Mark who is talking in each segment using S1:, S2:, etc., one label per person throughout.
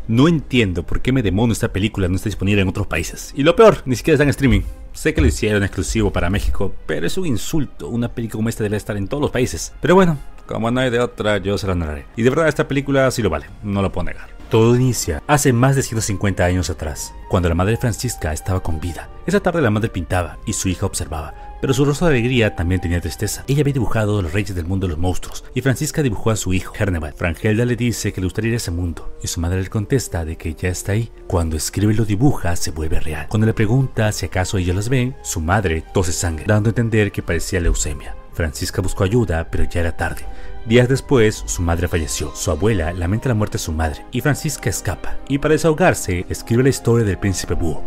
S1: No entiendo por qué me demonio esta película no está disponible en otros países. Y lo peor, ni siquiera está en streaming. Sé que lo hicieron exclusivo para México, pero es un insulto. Una película como esta debe estar en todos los países. Pero bueno, como no hay de otra, yo se la narraré. Y de verdad esta película sí lo vale, no lo puedo negar. Todo inicia hace más de 150 años atrás, cuando la madre Francisca estaba con vida. Esa tarde la madre pintaba y su hija observaba, pero su rostro de alegría también tenía tristeza. Ella había dibujado a los reyes del mundo de los monstruos, y Francisca dibujó a su hijo, Herneval. Frangelda le dice que le gustaría ir a ese mundo, y su madre le contesta de que ya está ahí. Cuando escribe y lo dibuja, se vuelve real. Cuando le pregunta si acaso ellos las ven, su madre tose sangre, dando a entender que parecía leucemia. Francisca buscó ayuda, pero ya era tarde. Días después, su madre falleció. Su abuela lamenta la muerte de su madre, y Francisca escapa, y para desahogarse, escribe la historia del príncipe búho.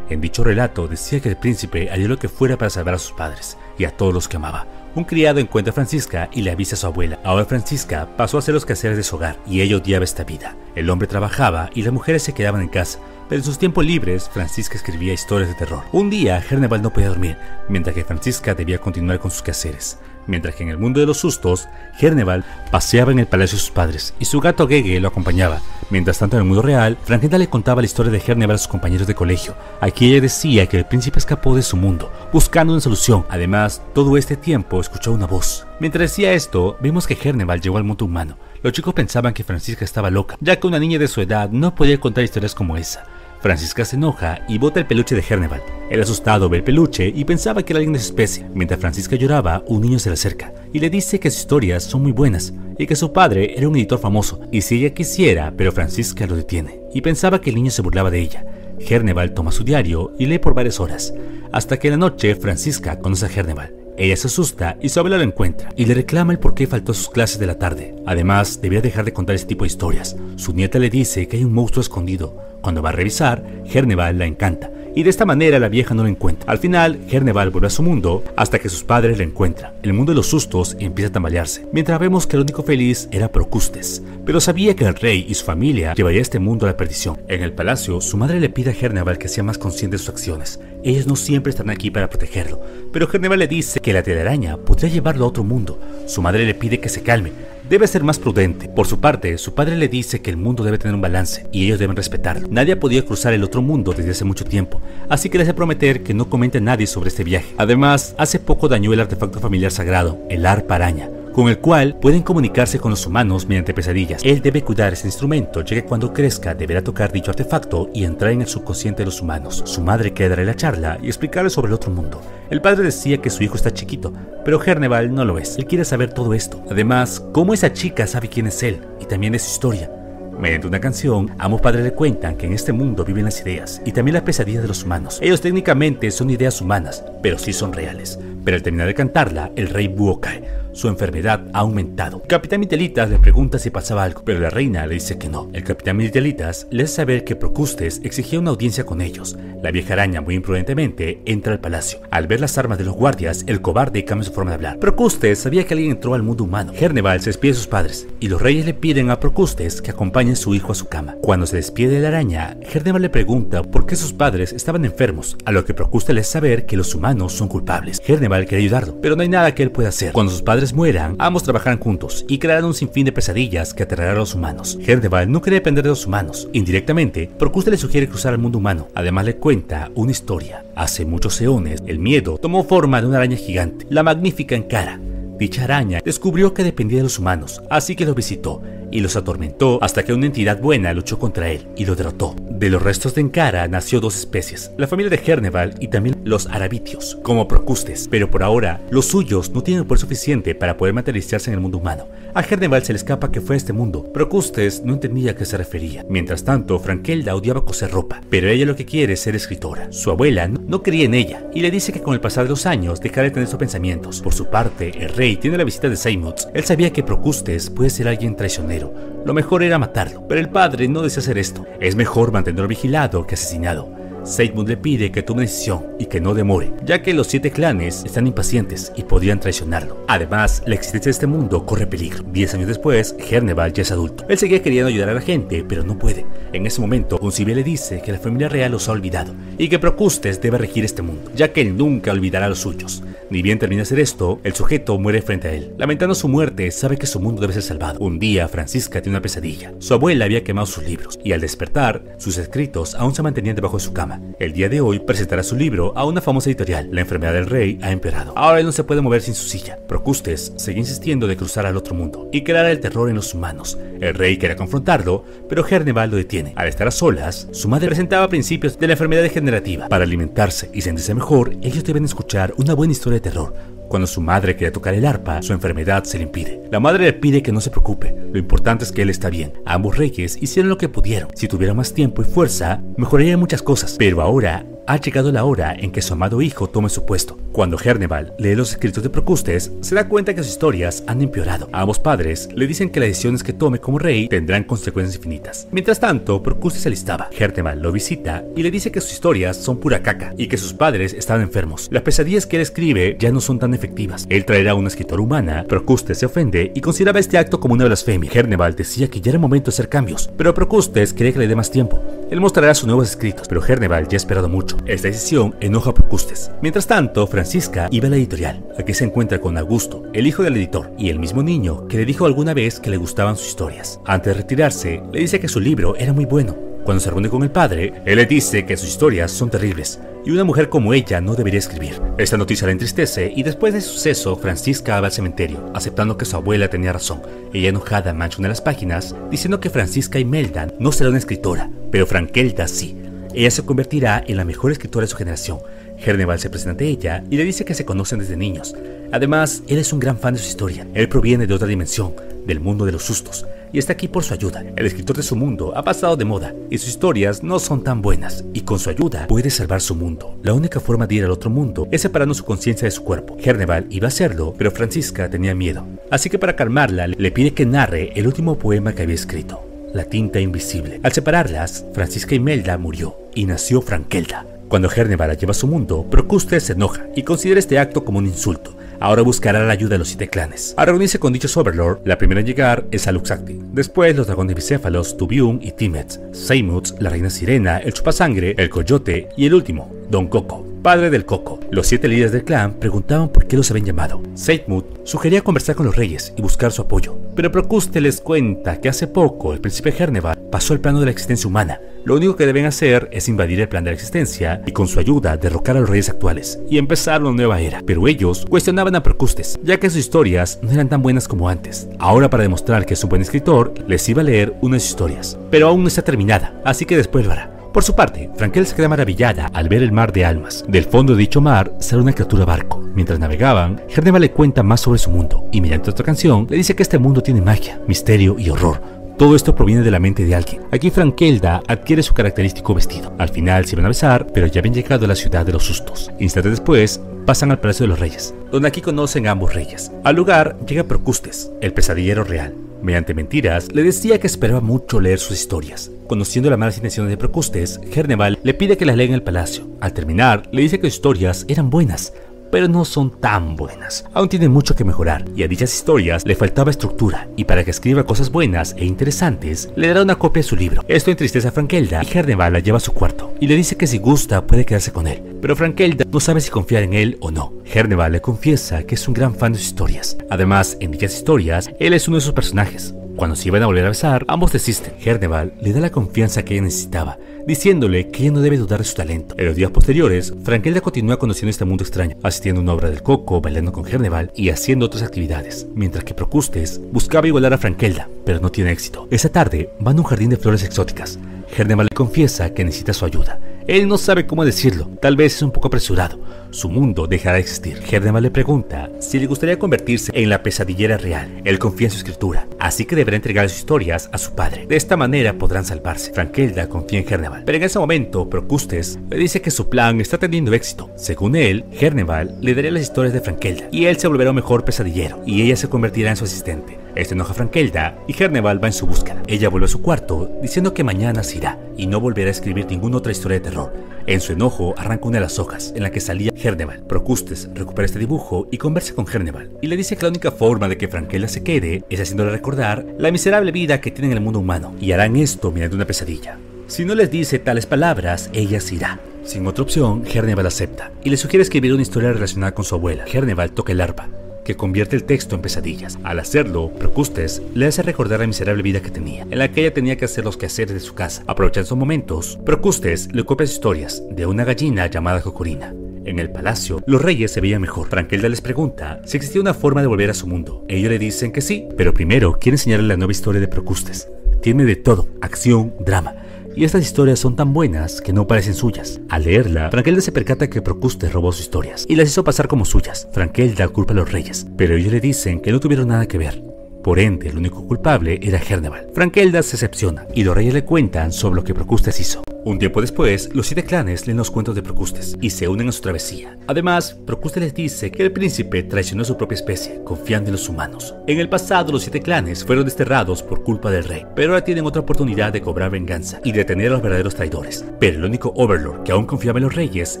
S1: En dicho relato decía que el príncipe haría lo que fuera para salvar a sus padres y a todos los que amaba. Un criado encuentra a Francisca y le avisa a su abuela. Ahora Francisca pasó a hacer los quehaceres de su hogar y ella odiaba esta vida. El hombre trabajaba y las mujeres se quedaban en casa, pero en sus tiempos libres Francisca escribía historias de terror. Un día Herneval no podía dormir, mientras que Francisca debía continuar con sus quehaceres. Mientras que en el mundo de los sustos, Herneval paseaba en el palacio de sus padres y su gato Gege lo acompañaba. Mientras tanto, en el mundo real, Frangelda le contaba la historia de Herneval a sus compañeros de colegio. Aquí ella decía que el príncipe escapó de su mundo, buscando una solución. Además, todo este tiempo escuchó una voz. Mientras decía esto, vimos que Herneval llegó al mundo humano. Los chicos pensaban que Francisca estaba loca, ya que una niña de su edad no podía contar historias como esa. Francisca se enoja y bota el peluche de Herneval. El asustado ve el peluche y pensaba que era alguien de su especie. Mientras Francisca lloraba, un niño se le acerca y le dice que sus historias son muy buenas y que su padre era un editor famoso y si ella quisiera, pero Francisca lo detiene y pensaba que el niño se burlaba de ella. Herneval toma su diario y lee por varias horas, hasta que en la noche Francisca conoce a Herneval. Ella se asusta y su abuela lo encuentra y le reclama el por qué faltó a sus clases de la tarde. Además, debería dejar de contar este tipo de historias. Su nieta le dice que hay un monstruo escondido. Cuando va a revisar, Herneval la encanta y de esta manera la vieja no lo encuentra. Al final, Herneval vuelve a su mundo hasta que sus padres lo encuentran. El mundo de los sustos empieza a tambalearse, mientras vemos que el único feliz era Procustes, pero sabía que el rey y su familia llevaría este mundo a la perdición. En el palacio, su madre le pide a Herneval que sea más consciente de sus acciones. Ellos no siempre están aquí para protegerlo, pero Herneval le dice que la telaraña podría llevarlo a otro mundo. Su madre le pide que se calme, debe ser más prudente. Por su parte, su padre le dice que el mundo debe tener un balance y ellos deben respetarlo. Nadie ha podido cruzar el otro mundo desde hace mucho tiempo, así que le hace prometer que no comente a nadie sobre este viaje. Además, hace poco dañó el artefacto familiar sagrado, el arpa araña, con el cual pueden comunicarse con los humanos mediante pesadillas. Él debe cuidar ese instrumento, ya que cuando crezca deberá tocar dicho artefacto y entrar en el subconsciente de los humanos. Su madre quiere darle la charla y explicarle sobre el otro mundo. El padre decía que su hijo está chiquito, pero Herneval no lo es. Él quiere saber todo esto. Además, cómo esa chica sabe quién es él y también de su historia. Mediante una canción, ambos padres le cuentan que en este mundo viven las ideas y también las pesadillas de los humanos. Ellos técnicamente son ideas humanas, pero sí son reales. Pero al terminar de cantarla, el rey búho cae. Su enfermedad ha aumentado. El capitán Mitelitas le pregunta si pasaba algo, pero la reina le dice que no. El capitán Mitelitas le hace saber que Procustes exigía una audiencia con ellos. La vieja araña, muy imprudentemente, entra al palacio. Al ver las armas de los guardias, el cobarde cambia su forma de hablar. Procustes sabía que alguien entró al mundo humano. Herneval se despide de sus padres, y los reyes le piden a Procustes que acompañe a su hijo a su cama. Cuando se despide de la araña, Herneval le pregunta por qué sus padres estaban enfermos, a lo que Procustes le hace saber que los humanos son culpables. Herneval quiere ayudarlo, pero no hay nada que él pueda hacer. Cuando sus padres mueran, ambos trabajarán juntos y crearán un sinfín de pesadillas que aterrarán a los humanos. Herneval no quiere depender de los humanos. Indirectamente, Procustes le sugiere cruzar al mundo humano. Además le cuenta una historia. Hace muchos eones, el miedo tomó forma de una araña gigante, la magnífica Encara. Dicha araña descubrió que dependía de los humanos, así que los visitó y los atormentó hasta que una entidad buena luchó contra él y lo derrotó. De los restos de Encara nació dos especies, la familia de Herneval y también los Arabitios, como Procustes, pero por ahora los suyos no tienen el poder suficiente para poder materializarse en el mundo humano. A Herneval se le escapa que fue a este mundo. Procustes no entendía a qué se refería. Mientras tanto, Frangelda odiaba coser ropa, pero ella lo que quiere es ser escritora. Su abuela no creía en ella y le dice que con el pasar de los años dejará de tener esos pensamientos. Por su parte, el rey tiene la visita de Seymour. Él sabía que Procustes puede ser alguien traicionero. Lo mejor era matarlo, pero el padre no desea hacer esto. Es mejor mantenerlo vigilado que asesinado. Seidmund le pide que tome una decisión y que no demore, ya que los 7 clanes están impacientes y podrían traicionarlo. Además, la existencia de este mundo corre peligro. 10 años después, Herneval ya es adulto. Él seguía queriendo ayudar a la gente, pero no puede. En ese momento, un civil le dice que la familia real los ha olvidado y que Procustes debe regir este mundo, ya que él nunca olvidará a los suyos. Ni bien termina de hacer esto, el sujeto muere frente a él. Lamentando su muerte, sabe que su mundo debe ser salvado. Un día, Francisca tiene una pesadilla. Su abuela había quemado sus libros y al despertar, sus escritos aún se mantenían debajo de su cama. El día de hoy presentará su libro a una famosa editorial. La enfermedad del rey ha empeorado. Ahora él no se puede mover sin su silla. Procustes sigue insistiendo de cruzar al otro mundo y crear el terror en los humanos. El rey quiere confrontarlo, pero Herneval lo detiene. Al estar a solas, su madre presentaba principios de la enfermedad degenerativa. Para alimentarse y sentirse mejor, ellos deben escuchar una buena historia de terror. Cuando su madre quiere tocar el arpa, su enfermedad se le impide. La madre le pide que no se preocupe, lo importante es que él está bien. Ambos reyes hicieron lo que pudieron. Si tuvieran más tiempo y fuerza, mejorarían muchas cosas. Pero ahora ha llegado la hora en que su amado hijo tome su puesto. Cuando Herneval lee los escritos de Procustes, se da cuenta que sus historias han empeorado. A ambos padres le dicen que las decisiones que tome como rey tendrán consecuencias infinitas. Mientras tanto, Procustes se alistaba. Herneval lo visita y le dice que sus historias son pura caca y que sus padres estaban enfermos. Las pesadillas que él escribe ya no son tan efectivas. Él traerá una escritora humana. Procustes se ofende y consideraba este acto como una blasfemia. Herneval decía que ya era momento de hacer cambios, pero Procustes quería que le dé más tiempo. Él mostrará sus nuevos escritos, pero Herneval ya ha esperado mucho. Esta decisión enoja a Procustes. Mientras tanto, Francisca iba a la editorial. Aquí se encuentra con Augusto, el hijo del editor, y el mismo niño que le dijo alguna vez que le gustaban sus historias. Antes de retirarse, le dice que su libro era muy bueno. Cuando se reúne con el padre, él le dice que sus historias son terribles y una mujer como ella no debería escribir. Esta noticia la entristece y después de ese suceso, Francisca va al cementerio, aceptando que su abuela tenía razón. Ella enojada mancha una de las páginas, diciendo que Francisca Imelda no será una escritora, pero Frankelda sí. Ella se convertirá en la mejor escritora de su generación. Herneval se presenta ante ella y le dice que se conocen desde niños. Además, él es un gran fan de su historia. Él proviene de otra dimensión, del mundo de los sustos, y está aquí por su ayuda. El escritor de su mundo ha pasado de moda y sus historias no son tan buenas, y con su ayuda puede salvar su mundo. La única forma de ir al otro mundo es separando su conciencia de su cuerpo. Herneval iba a hacerlo, pero Francisca tenía miedo. Así que para calmarla, le pide que narre el último poema que había escrito, La tinta invisible. Al separarlas, Francisca Imelda murió y nació Frankelda. Cuando Herneval la lleva a su mundo, Procustes se enoja y considera este acto como un insulto. Ahora buscará la ayuda de los 7 clanes. Al reunirse con dichos Overlord, la primera en llegar es Aluxacti. Después los dragones bicéfalos, Tubium y Timet, Seimutz, la reina sirena, el chupasangre, el coyote y el último, Don Coco, padre del Coco. Los 7 líderes del clan preguntaban por qué los habían llamado. Seidmund sugería conversar con los reyes y buscar su apoyo, pero Procustes les cuenta que hace poco el príncipe Herneval pasó al plano de la existencia humana. Lo único que deben hacer es invadir el plan de la existencia y con su ayuda derrocar a los reyes actuales y empezar una nueva era. Pero ellos cuestionaban a Procustes, ya que sus historias no eran tan buenas como antes. Ahora, para demostrar que es un buen escritor, les iba a leer una de sus historias, pero aún no está terminada, así que después lo hará. Por su parte, Frankel se queda maravillada al ver el mar de almas. Del fondo de dicho mar sale una criatura barco. Mientras navegaban, Herneval le cuenta más sobre su mundo y mediante otra canción le dice que este mundo tiene magia, misterio y horror. Todo esto proviene de la mente de alguien. Aquí Frankelda adquiere su característico vestido. Al final se van a besar, pero ya habían llegado a la ciudad de los sustos. Instantes después, pasan al Palacio de los Reyes, donde aquí conocen a ambos reyes. Al lugar llega Procustes, el pesadillero real. Mediante mentiras, le decía que esperaba mucho leer sus historias. Conociendo las malas intenciones de Procustes, Herneval le pide que las lea en el palacio. Al terminar, le dice que sus historias eran buenas, pero no son tan buenas. Aún tienen mucho que mejorar, y a dichas historias le faltaba estructura, y para que escriba cosas buenas e interesantes, le dará una copia de su libro. Esto entristece a Frankelda, y Herneval la lleva a su cuarto, y le dice que si gusta puede quedarse con él. Pero Frankelda no sabe si confiar en él o no. Herneval le confiesa que es un gran fan de sus historias. Además, en dichas historias, él es uno de sus personajes. Cuando se iban a volver a besar, ambos desisten. Herneval le da la confianza que ella necesitaba, diciéndole que ella no debe dudar de su talento. En los días posteriores, Frankelda continúa conociendo este mundo extraño, asistiendo a una obra del Coco, bailando con Herneval y haciendo otras actividades, mientras que Procustes buscaba igualar a Frankelda, pero no tiene éxito. Esa tarde, van a un jardín de flores exóticas. Herneval le confiesa que necesita su ayuda. Él no sabe cómo decirlo, tal vez es un poco apresurado. Su mundo dejará de existir. Herneval le pregunta si le gustaría convertirse en la pesadillera real. Él confía en su escritura, así que deberá entregar sus historias a su padre. De esta manera podrán salvarse. Frankelda confía en Herneval, pero en ese momento Procustes le dice que su plan está teniendo éxito. Según él, Herneval le daría las historias de Frankelda y él se volverá un mejor pesadillero y ella se convertirá en su asistente. Esto enoja a Frankelda y Herneval va en su búsqueda. Ella vuelve a su cuarto diciendo que mañana se irá y no volverá a escribir ninguna otra historia de terror. En su enojo arranca una de las hojas en la que salía Herneval. Procustes recupera este dibujo y conversa con Herneval y le dice que la única forma de que Frankelda se quede es haciéndole recordar la miserable vida que tiene en el mundo humano, y harán esto mediante una pesadilla. Si no les dice tales palabras, ella se irá. Sin otra opción, Herneval acepta y le sugiere escribir una historia relacionada con su abuela. Herneval toca el arpa, que convierte el texto en pesadillas. Al hacerlo, Procustes le hace recordar la miserable vida que tenía, en la que ella tenía que hacer los quehaceres de su casa. Aprovechando esos momentos, Procustes le copia historias de una gallina llamada Cocorina. En el palacio, los reyes se veían mejor. Frankelda les pregunta si existía una forma de volver a su mundo. Ellos le dicen que sí, pero primero quiere enseñarle la nueva historia de Procustes. Tiene de todo, acción, drama. Y estas historias son tan buenas que no parecen suyas. Al leerla, Frankelda se percata que Procustes robó sus historias y las hizo pasar como suyas. Frankelda culpa a los reyes, pero ellos le dicen que no tuvieron nada que ver. Por ende, el único culpable era Herneval. Frankelda se decepciona y los reyes le cuentan sobre lo que Procustes hizo. Un tiempo después, los 7 clanes leen los cuentos de Procustes y se unen a su travesía. Además, Procustes les dice que el príncipe traicionó a su propia especie, confiando en los humanos. En el pasado, los 7 clanes fueron desterrados por culpa del rey, pero ahora tienen otra oportunidad de cobrar venganza y detener a los verdaderos traidores. Pero el único Overlord que aún confiaba en los reyes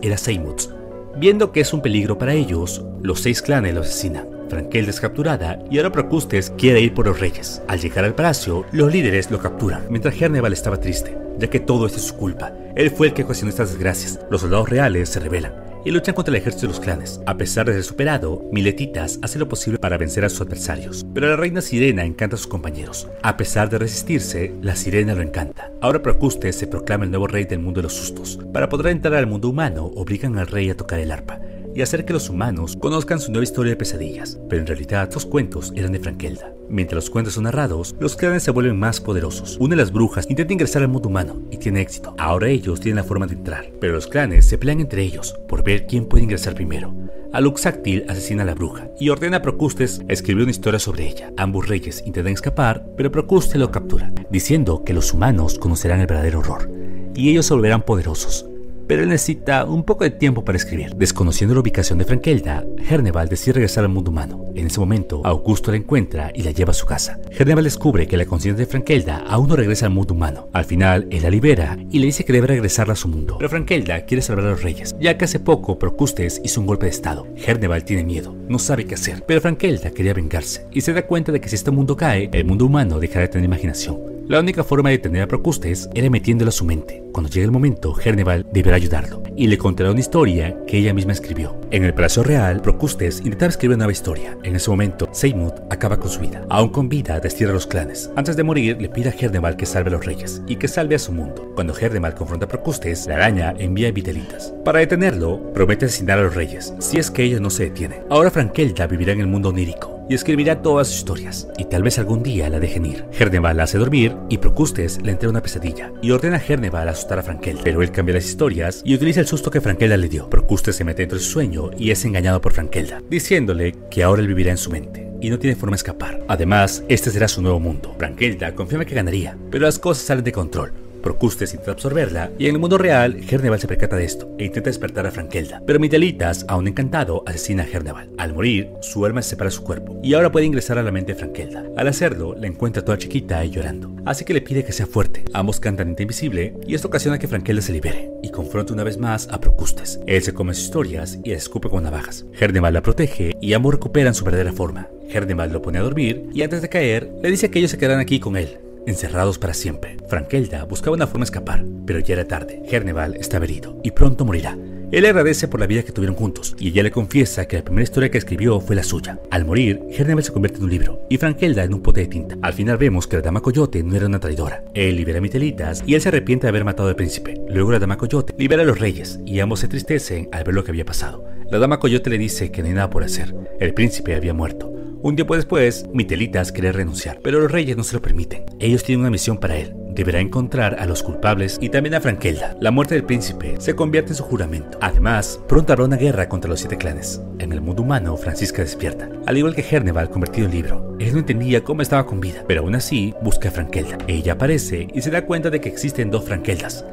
S1: era Seimutz. Viendo que es un peligro para ellos, los 6 clanes lo asesinan. Frankelda es capturada y ahora Procustes quiere ir por los reyes. Al llegar al palacio, los líderes lo capturan, mientras Herneval estaba triste, ya que todo esto es su culpa. Él fue el que ocasionó estas desgracias. Los soldados reales se rebelan y luchan contra el ejército de los clanes. A pesar de ser superado, Miletitas hace lo posible para vencer a sus adversarios, pero la reina Sirena encanta a sus compañeros. A pesar de resistirse, la Sirena lo encanta. Ahora Procustes se proclama el nuevo rey del mundo de los sustos. Para poder entrar al mundo humano, obligan al rey a tocar el arpa y hacer que los humanos conozcan su nueva historia de pesadillas, pero en realidad estos cuentos eran de Frankelda. Mientras los cuentos son narrados, los clanes se vuelven más poderosos. Una de las brujas intenta ingresar al mundo humano y tiene éxito. Ahora ellos tienen la forma de entrar, pero los clanes se pelean entre ellos por ver quién puede ingresar primero. Aluxactil asesina a la bruja y ordena a Procustes escribir una historia sobre ella. Ambos reyes intentan escapar, pero Procustes lo captura, diciendo que los humanos conocerán el verdadero horror y ellos se volverán poderosos. Pero él necesita un poco de tiempo para escribir. Desconociendo la ubicación de Frankelda, Herneval decide regresar al mundo humano. En ese momento, Augusto la encuentra y la lleva a su casa. Herneval descubre que la conciencia de Frankelda aún no regresa al mundo humano. Al final, él la libera y le dice que debe regresarla a su mundo. Pero Frankelda quiere salvar a los reyes, ya que hace poco Procustes hizo un golpe de estado. Herneval tiene miedo, no sabe qué hacer, pero Frankelda quería vengarse y se da cuenta de que si este mundo cae, el mundo humano dejará de tener imaginación. La única forma de detener a Procustes era metiéndolo a su mente. Cuando llegue el momento, Herneval deberá ayudarlo y le contará una historia que ella misma escribió. En el Palacio Real, Procustes intentaba escribir una nueva historia. En ese momento, Seimutz acaba con su vida. Aún con vida, destierra a los clanes. Antes de morir, le pide a Herneval que salve a los reyes y que salve a su mundo. Cuando Herneval confronta a Procustes, la araña envía a Vitelitas. Para detenerlo, promete asesinar a los reyes, si es que ellos no se detienen. Ahora Frankelda vivirá en el mundo onírico y escribirá todas sus historias, y tal vez algún día la dejen ir. Herneval la hace dormir y Procustes le entrega una pesadilla y ordena a Herneval asustar a Frankelda, pero él cambia las historias y utiliza el susto que Frankelda le dio. Procustes se mete dentro de su sueño y es engañado por Frankelda, diciéndole que ahora él vivirá en su mente y no tiene forma de escapar. Además, este será su nuevo mundo. Frankelda confirma que ganaría, pero las cosas salen de control. Procustes intenta absorberla y en el mundo real, Herneval se percata de esto e intenta despertar a Frankelda. Pero Mitelitas, aún encantado, asesina a Herneval. Al morir, su alma se separa de su cuerpo y ahora puede ingresar a la mente de Frankelda. Al hacerlo, la encuentra toda chiquita y llorando, así que le pide que sea fuerte. Ambos cantan Ente Invisible y esto ocasiona que Frankelda se libere y confronta una vez más a Procustes. Él se come sus historias y la escupe con navajas. Herneval la protege y ambos recuperan su verdadera forma. Herneval lo pone a dormir y antes de caer, le dice que ellos se quedarán aquí con él, encerrados para siempre. Frankelda buscaba una forma de escapar, pero ya era tarde. Herneval estaba herido y pronto morirá. Él le agradece por la vida que tuvieron juntos y ella le confiesa que la primera historia que escribió fue la suya. Al morir, Herneval se convierte en un libro y Frankelda en un pote de tinta. Al final vemos que la Dama Coyote no era una traidora. Él libera a Mitelitas y él se arrepiente de haber matado al príncipe. Luego la Dama Coyote libera a los reyes y ambos se entristecen al ver lo que había pasado. La Dama Coyote le dice que no hay nada por hacer. El príncipe había muerto. Un tiempo después, Mitelitas quiere renunciar, pero los reyes no se lo permiten. Ellos tienen una misión para él. Deberá encontrar a los culpables y también a Frankelda. La muerte del príncipe se convierte en su juramento. Además, pronto habrá una guerra contra los 7 clanes. En el mundo humano, Francisca despierta, al igual que Herneval convertido en libro. Él no entendía cómo estaba con vida, pero aún así busca a Frankelda. Ella aparece y se da cuenta de que existen 2 Frankeldas,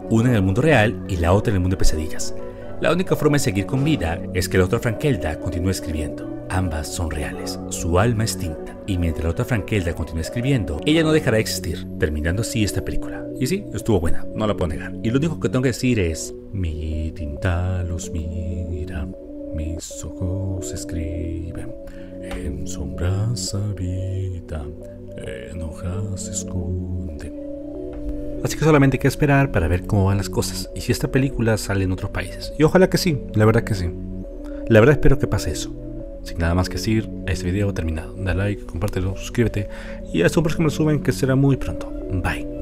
S1: una en el mundo real y la otra en el mundo de pesadillas. La única forma de seguir con vida es que la otra Frankelda continúe escribiendo. Ambas son reales, su alma es tinta, y mientras la otra Frankelda continúa escribiendo, ella no dejará de existir, terminando así esta película. Y sí, estuvo buena, no la puedo negar. Y lo único que tengo que decir es: mi tinta los mira, mis ojos escriben, en sombras habitan, en hojas se esconden. Así que solamente hay que esperar para ver cómo van las cosas y si esta película sale en otros países. Y ojalá que sí, la verdad que sí. La verdad espero que pase eso. Sin nada más que decir, este video ha terminado. Dale like, compártelo, suscríbete y hasta un próximo resumen que será muy pronto. Bye.